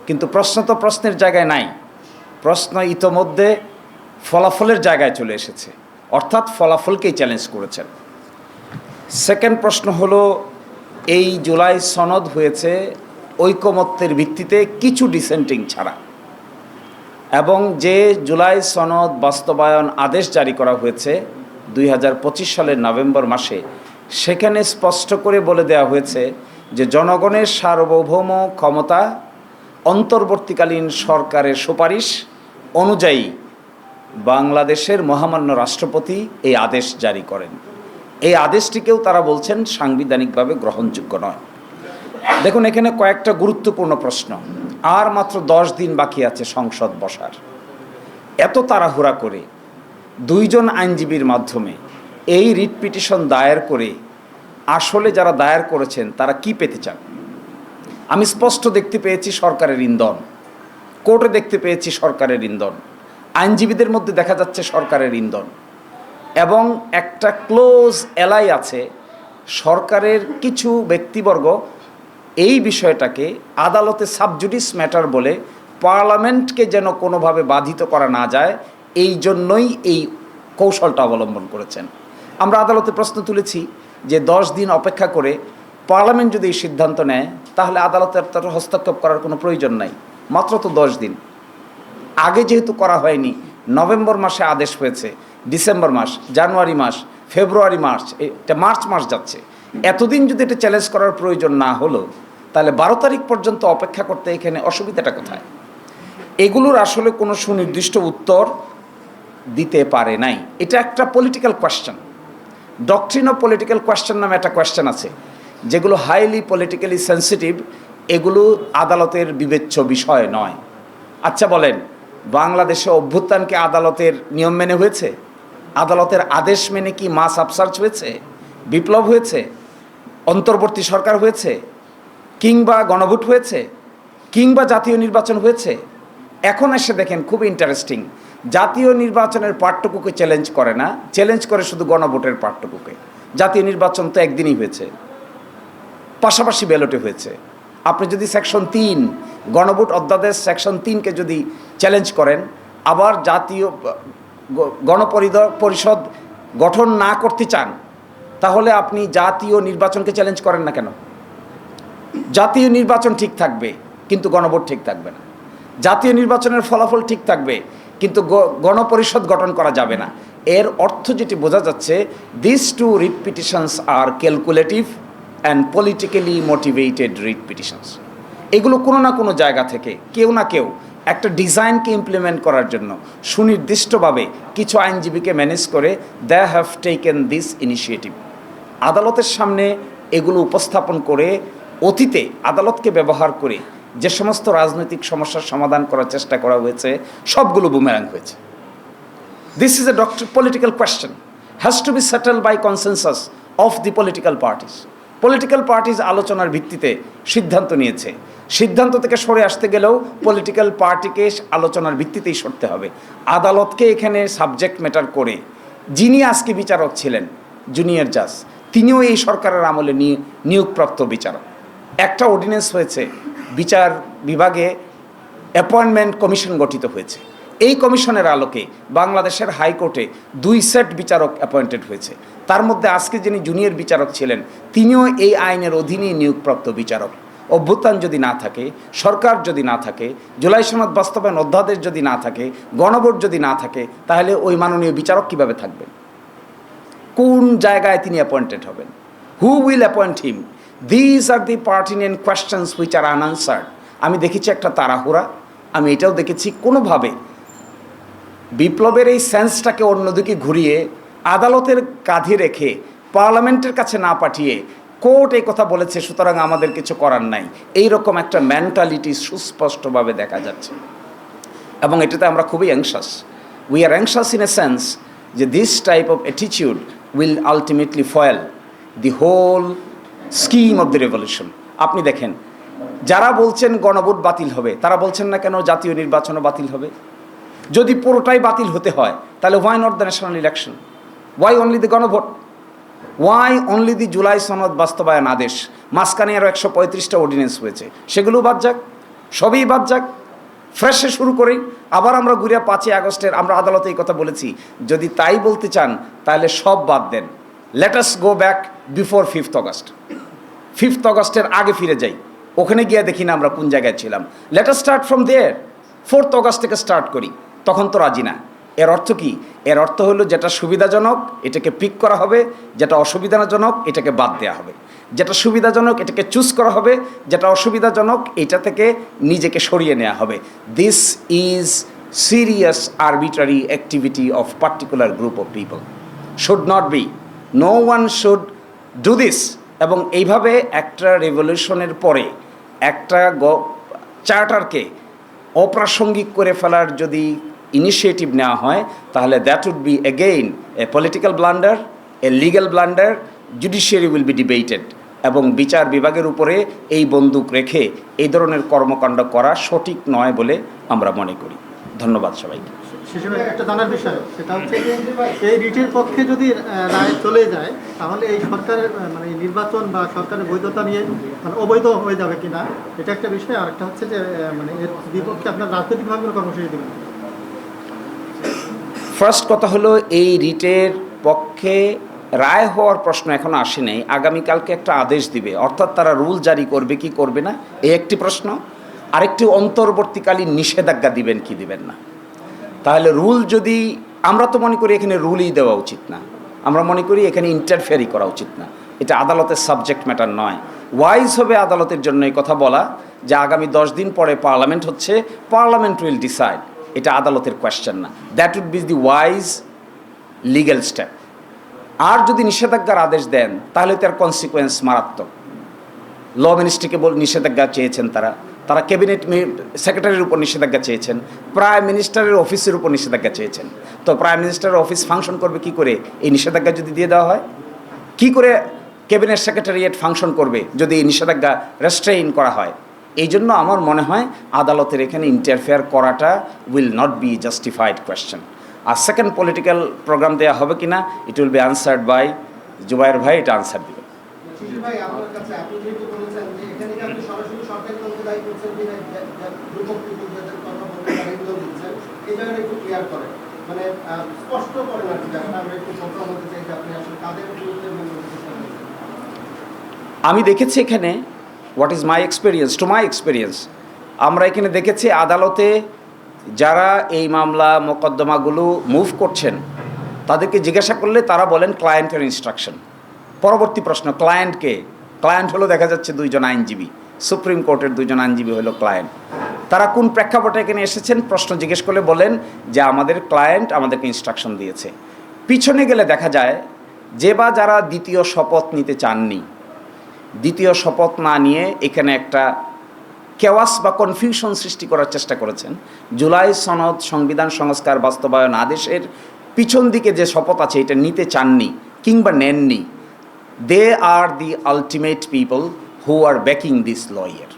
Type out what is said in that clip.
কিন্তু প্রশ্ন তো প্রশ্নের জায়গায় নাই, প্রশ্ন ইতোমধ্যে ফলাফলের জায়গায় চলে এসেছে, অর্থাৎ ফলাফলকেই চ্যালেঞ্জ করেছেন। সেকেন্ড প্রশ্ন হলো, এই জুলাই সনদ হয়েছে ঐকমত্যের ভিত্তিতে কিছু ডিসেন্টিং ছাড়া, এবং যে জুলাই সনদ বাস্তবায়ন আদেশ জারি করা হয়েছে 2025 সালের নভেম্বর মাসে, সেখানে স্পষ্ট করে বলে দেওয়া হয়েছে যে জনগণের সার্বভৌম ক্ষমতা অন্তর্বর্তীকালীন সরকারের সুপারিশ অনুযায়ী বাংলাদেশের মহামান্য রাষ্ট্রপতি এই আদেশ জারি করেন। এই আদেশটিকেও তারা বলছেন সাংবিধানিকভাবে গ্রহণযোগ্য নয়। দেখুন, এখানে কয়েকটা গুরুত্বপূর্ণ প্রশ্ন। আর মাত্র 10 দিন বাকি আছে সংসদ বসার। এত তাড়াহুড়া করে 2 জন আইনজীবীর মাধ্যমে এই রিট পিটিশন দায়ের করে আসলে যারা দায়ের করেছেন তারা কি পেতে চান? আমি স্পষ্ট দেখতে পেয়েছি সরকারের ইন্ধন, কোর্টে দেখতে পেয়েছি সরকারের ইন্ধন, আইনজীবীদের মধ্যে দেখা যাচ্ছে সরকারের ইন্ধন, এবং একটা ক্লোজ এলাই আছে সরকারের কিছু ব্যক্তিবর্গ এই বিষয়টাকে আদালতে সাবজুডিস ম্যাটার বলে পার্লামেন্টকে যেন কোনোভাবে বাধিত করা না যায়, এই জন্যই এই কৌশলটা অবলম্বন করেছেন। আমরা আদালতে প্রশ্ন তুলেছি যে 10 দিন অপেক্ষা করে পার্লামেন্ট যদি এই সিদ্ধান্ত নেয় তাহলে আদালতের তার হস্তক্ষেপ করার কোনো প্রয়োজন নাই, মাত্র তো 10 দিন। আগে যেহেতু করা হয়নি, নভেম্বর মাসে আদেশ হয়েছে, ডিসেম্বর মাস, জানুয়ারি মাস, ফেব্রুয়ারি মাস, এটা মার্চ মাস যাচ্ছে, এতদিন যদি এটা চ্যালেঞ্জ করার প্রয়োজন না হলো তাহলে 12 তারিখ পর্যন্ত অপেক্ষা করতে এখানে অসুবিধাটা কোথায়? এগুলোর আসলে কোনো সুনির্দিষ্ট উত্তর দিতে পারে নাই। এটা একটা political question, doctrine of political question নামে একটা কোয়েশ্চেন আছে, যেগুলো হাইলি পলিটিক্যালি সেন্সিটিভ, এগুলো আদালতের বিবেচ্য বিষয় নয়। আচ্ছা বলেন, বাংলাদেশে অভ্যুত্থানকে আদালতের নিয়ম মেনে হয়েছে? আদালতের আদেশ মেনে কি মাস আপসার্চ হয়েছে, বিপ্লব হয়েছে, অন্তর্বর্তী সরকার হয়েছে, কিংবা গণভোট হয়েছে, কিংবা জাতীয় নির্বাচন হয়েছে? এখন এসে দেখেন, খুব ইন্টারেস্টিং, জাতীয় নির্বাচনের পার্টটুকুকে চ্যালেঞ্জ করে না, চ্যালেঞ্জ করে শুধু গণভোটের পার্টটুকুকে। জাতীয় নির্বাচন তো একদিনই হয়েছে, পাশাপাশি ব্যালটে হয়েছে। আপনি যদি সেকশন 3 গণভোট অধ্যাদেশ সেকশন 3কে যদি চ্যালেঞ্জ করেন, আবার জাতীয় গণপরিষদ গঠন না করতে চান, তাহলে আপনি জাতীয় নির্বাচনকে চ্যালেঞ্জ করেন না কেন? জাতীয় নির্বাচন ঠিক থাকবে কিন্তু গণভোট ঠিক থাকবে না, জাতীয় নির্বাচনের ফলাফল ঠিক থাকবে কিন্তু গণপরিষদ গঠন করা যাবে না। এর অর্থ যেটি বোঝা যাচ্ছে, this two writ petitions are calculative and politically motivated writ petitions. এগুলো কোনো না কোনো জায়গা থেকে কেউ না কেউ একটা ডিজাইনকে ইমপ্লিমেন্ট করার জন্য সুনির্দিষ্টভাবে কিছু আইনজীবীকে ম্যানেজ করে they have taken this initiative. আদালতের সামনে এগুলো উপস্থাপন করে অতীতে আদালতকে ব্যবহার করে যে সমস্ত রাজনৈতিক সমস্যার সমাধান করার চেষ্টা করা হয়েছে সবগুলো বুমেরাং হয়েছে। This is a political question, has to be settled by consensus of the political parties. Political parties আলোচনার ভিত্তিতে সিদ্ধান্ত নিয়েছে, সিদ্ধান্ত থেকে সরে আসতে গেলেও পলিটিক্যাল পার্টিকে আলোচনার ভিত্তিতেই সরতে হবে। আদালতকে এখানে সাবজেক্ট ম্যাটার করে যিনি আজকে বিচারক ছিলেন, জুনিয়র জাজ, তিনিও এই সরকারের আমলে নিয়োগপ্রাপ্ত বিচারক। একটা অর্ডিন্যান্স হয়েছে, বিচার বিভাগে অ্যাপয়েন্টমেন্ট কমিশন গঠিত হয়েছে। এই কমিশনের আলোকে বাংলাদেশের হাইকোর্টে 2 সেট বিচারক অ্যাপয়েন্টেড হয়েছে। তার মধ্যে আজকে যিনি জুনিয়র বিচারক ছিলেন তিনিও এই আইনের অধীনেই নিয়োগপ্রাপ্ত বিচারক। অভ্যুত্থান যদি না থাকে, সরকার যদি না থাকে, জুলাই সনদ বাস্তবায়ন অধ্যাদেশ যদি না থাকে, গণভোট যদি না থাকে, তাহলে ওই মাননীয় বিচারক কিভাবে থাকবেন? কোন জায়গায় তিনি অ্যাপয়েন্টেড হবেন? Who will appoint him? This are the pertinent questions which are unanswered. আমি দেখেছি একটা তাড়াহুড়া, আমি এটাও দেখেছি কোনোভাবে বিপ্লবের এই সেন্সটাকে অন্যদিকে ঘুরিয়ে আদালতের কাঁধে রেখে পার্লামেন্টের কাছে না পাঠিয়ে কোর্ট এই কথা বলেছে সুতরাং আমাদের কিছু করার নাই, এইরকম একটা মেন্টালিটি সুস্পষ্টভাবে দেখা যাচ্ছে। এবং এটাতে আমরা খুবই anxious. We are anxious in a sense যে this type of attitude will ultimately foil the whole scheme of the revolution. আপনি দেখেন, যারা বলছেন গণভোট বাতিল হবে তারা বলছেন না কেন জাতীয় নির্বাচনও বাতিল হবে? যদি পুরোটাই বাতিল হতে হয় তাহলে why not the national election? Why only the গণভোট? ওয়াই অনলি দি জুলাই সনদ বাস্তবায়ন আদেশ? মাঝখানে আরও 135টা অর্ডিন্যান্স হয়েছে, সেগুলো বাদ যাক। সবই বাদ যাক, ফ্রেশে শুরু করি। আবার আমরা ঘুরে 5ই আগস্টের আমরা আদালতে এই কথা বলেছি, যদি তাই বলতে চান তাহলে সব বাদ দেন। Let us go back before 5th August. 5th অগস্টের আগে ফিরে যাই, ওখানে গিয়ে দেখি না আমরা কোন জায়গায় ছিলাম। Let us start from there. 4th August থেকে স্টার্ট করি, তখন তো রাজি না। এর অর্থ কি? এর অর্থ হলো যেটা সুবিধাজনক এটাকে পিক করা হবে, যেটা অসুবিধাজনক এটাকে বাদ দেওয়া হবে। যেটা সুবিধাজনক এটাকে চুজ করা হবে, যেটা অসুবিধাজনক এটা থেকে নিজেকে সরিয়ে নেওয়া হবে। This is serious arbitrary activity of particular group of people, should not be, no one should do this. এবং এইভাবে একটা রেভলিউশনের পরে একটা চার্টারকে অপ্রাসঙ্গিক করে ফেলার যদি ইনিশিয়েটিভ নেওয়া হয়, তাহলে that would be again a political blunder, a legal blunder. Judiciary will be debated, এবং বিচার বিভাগের উপরে এই বন্দুক রেখে এই ধরনের কর্মকাণ্ড করা সঠিক নয় বলে আমরা মনে করি। ধন্যবাদ সবাইকে। একটা জানার বিষয়, সেটা হচ্ছে যে এই রিটের পক্ষে যদি রায় চলে যায়, তাহলে এই সরকারের মানে নির্বাচন বা সরকারের বৈধতা নিয়ে মানে অবৈধ হয়ে যাবে কিনা, এটা একটা বিষয়। আর একটা হচ্ছে যে মানে এর বিপক্ষে আপনার রাজনৈতিকভাবে কোনো কর্মসূচি দেবেন। ফার্স্ট কথা হলো, এই রিটের পক্ষে রায় হওয়ার প্রশ্ন এখনো আসে নাই। আগামীকালকে একটা আদেশ দিবে, অর্থাৎ তারা রুল জারি করবে কি করবে না, এই একটি প্রশ্ন। আরেকটি অন্তর্বর্তীকালীন নিষেধাজ্ঞা দিবেন কি দিবেন না। তাহলে রুল যদি, আমরা তো মনে করি এখানে রুলই দেওয়া উচিত না, আমরা মনে করি এখানে ইন্টারফেয়ারই করা উচিত না, এটা আদালতের সাবজেক্ট ম্যাটার নয়। ওয়াইজ হবে আদালতের জন্য এই কথা বলা যে আগামী 10 দিন পরে পার্লামেন্ট হচ্ছে, পার্লামেন্ট উইল ডিসাইড, এটা আদালতের কোয়েশ্চেন না। That would be the wise legal step. আর যদি নিষেধাজ্ঞার আদেশ দেন তাহলে তার কনসিকুয়েন্স মারাত্মক। ল মিনিস্ট্রিকে নিষেধাজ্ঞা চেয়েছেন তারা ক্যাবিনেট সেক্রেটারির উপর নিষেধাজ্ঞা চেয়েছেন, প্রাইম মিনিস্টারের অফিসের উপর নিষেধাজ্ঞা চেয়েছেন। তো প্রাইম মিনিস্টারের অফিস ফাংশন করবে কি করে এই নিষেধাজ্ঞা যদি দিয়ে দেওয়া হয়? কি করে ক্যাবিনেট সেক্রেটারিয়েট ফাংশন করবে যদি এই নিষেধাজ্ঞা রেস্ট্রেইন করা হয়? এই জন্য আমার মনে হয় আদালতের এখানে ইন্টারফেয়ার করাটা will not be justified question. আর সেকেন্ড পলিটিক্যাল প্রোগ্রাম দেওয়া হবে কি না, it will be answered by Zubair ভাই, এটা আনসার দেবে। আমি দেখেছি এখানে, what is my experience, to my experience, আমরা এখানে দেখেছি আদালতে যারা এই মামলা মোকদ্দমাগুলো মুভ করছেন তাদেরকে জিজ্ঞাসা করলে তারা বলেন ক্লায়েন্টের ইনস্ট্রাকশন। পরবর্তী প্রশ্ন, ক্লায়েন্টকে? ক্লায়েন্ট হলো দেখা যাচ্ছে 2 জন আইনজীবী, সুপ্রিম কোর্টের 2 জন আইনজীবী হলো ক্লায়েন্ট। তারা কোন প্রেক্ষাপটে এখানে এসেছেন প্রশ্ন জিজ্ঞেস করলে বলেন যে আমাদের ক্লায়েন্ট আমাদেরকে ইনস্ট্রাকশন দিয়েছে। পিছনে গেলে দেখা যায় যে বা যারা দ্বিতীয় শপথ নিতে চাননি, দ্বিতীয় শপথ না নিয়ে এখানে একটা কেওয়াস বা কনফিউশন সৃষ্টি করার চেষ্টা করেছেন। জুলাই সনদ সংবিধান সংস্কার বাস্তবায়ন আদেশের পিছন দিকে যে শপথ আছে এটা নিতে চাননি কিংবা নেননি, they are the ultimate people who are backing this lawyer.